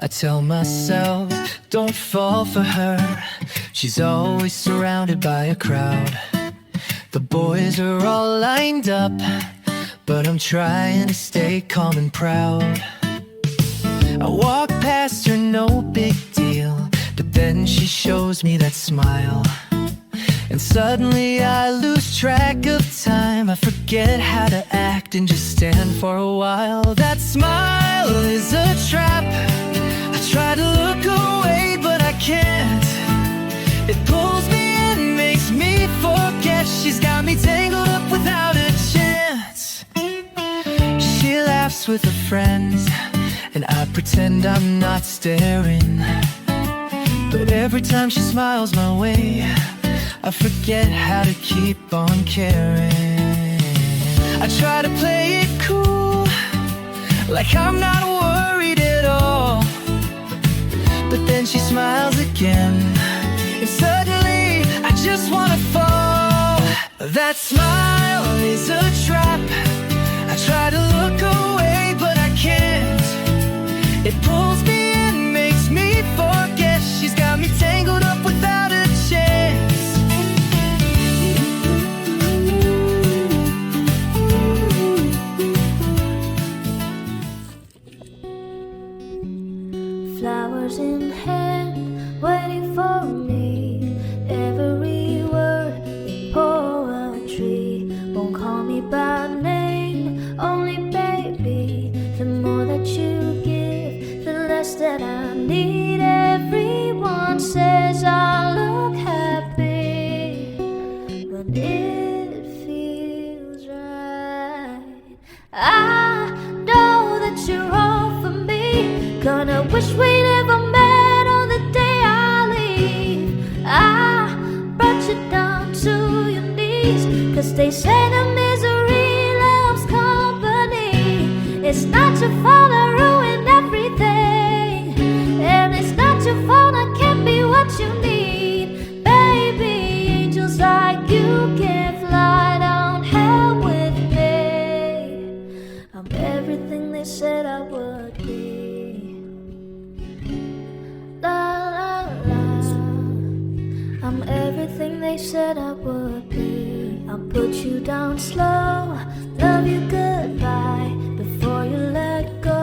I tell myself, don't fall for her. She's always surrounded by a crowd. The boys are all lined up, but I'm trying to stay calm and proud. I walk past her, no big deal, but then she shows me that smile. And suddenly I lose track of time. I forget how to act and just stand for a while. That smile is a trap. I try to look away, but I can't. It pulls me in, makes me forget. She's got me tangled up without a chance. She laughs with her friends, and I pretend I'm not staring. But every time she smiles my way, I forget how to keep on caring. I try to play it cool, like I'm not worried at all. But then she smiles again, and suddenly I just wanna fall. That smile is a trap. I try to look away, but I can't. It pulls me in, makes me forget. She's got me tangled up without a chance. Flowers in hand, waiting for me. Every word in poetry. Won't call me by name, only baby. The more that you give, the less that I need. Everyone says I look happy, but it feels right. I know that you're all for me. Gonna wish we never met on the day I leave. I brought you down to your knees, 'cause they say the misery loves company. It's not your fault I ruined everything, and it's not your fault I can't be what you need. Baby, angels like you can't fly down hell with me. I'm everything they said I would be. I'm everything they said I would be. I'll put you down slow, love you goodbye before you let go.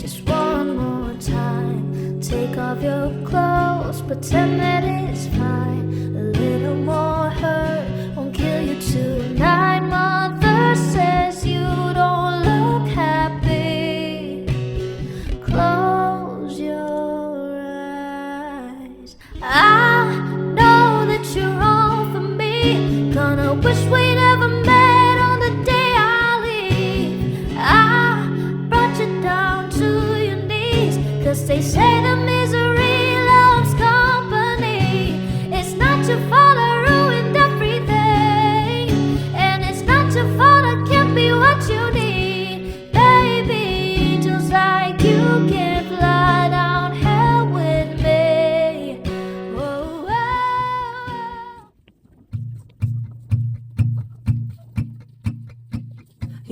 Just one more time. Take off your clothes, pretend that it's fine. A little more hurt won't kill you tonight. Mother says you don't look happy. Close your eyes. I know that you're all for me. Gonna wish we never met on the day I leave. I brought you down to your knees, 'cause they say the misery loves company. It's not your fault I ruined everything, and it's not your fault I can't be what you need. Baby, angels like you can't fly down hell with me. Whoa, whoa.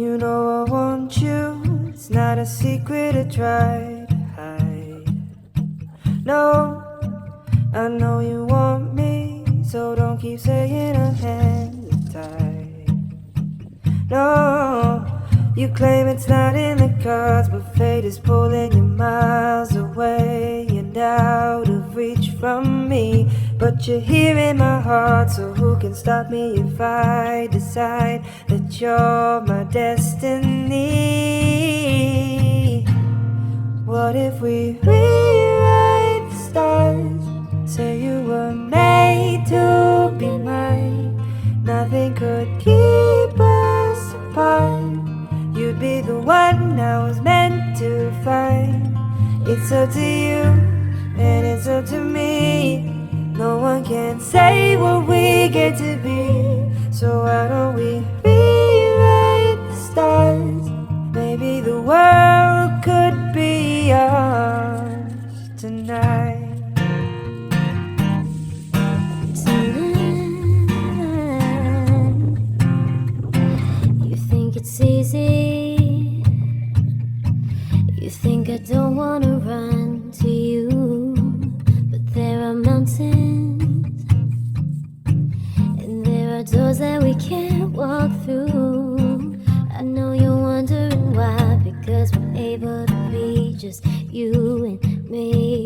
You know I want you, it's not a secret I try to hide. No, I know you want me, so don't keep saying our hands are tied. No, you claim it's not in the cards, but fate is pulling you miles away and out of reach from me. But you're here in my heart, so who can stop me if I decide that you're my destiny? What if we rewrite the stars? Say you were made to be mine. Nothing could keep us apart. You'd be the one I was meant to find. It's up to you, and it's up to me. No one can say what we get to be. So why don't we rewrite the stars? Maybe the world could be ours tonight. You think it's easy? You think I don't wanna run to we can't walk through. I know you're wondering why, because we're able to be just you and me.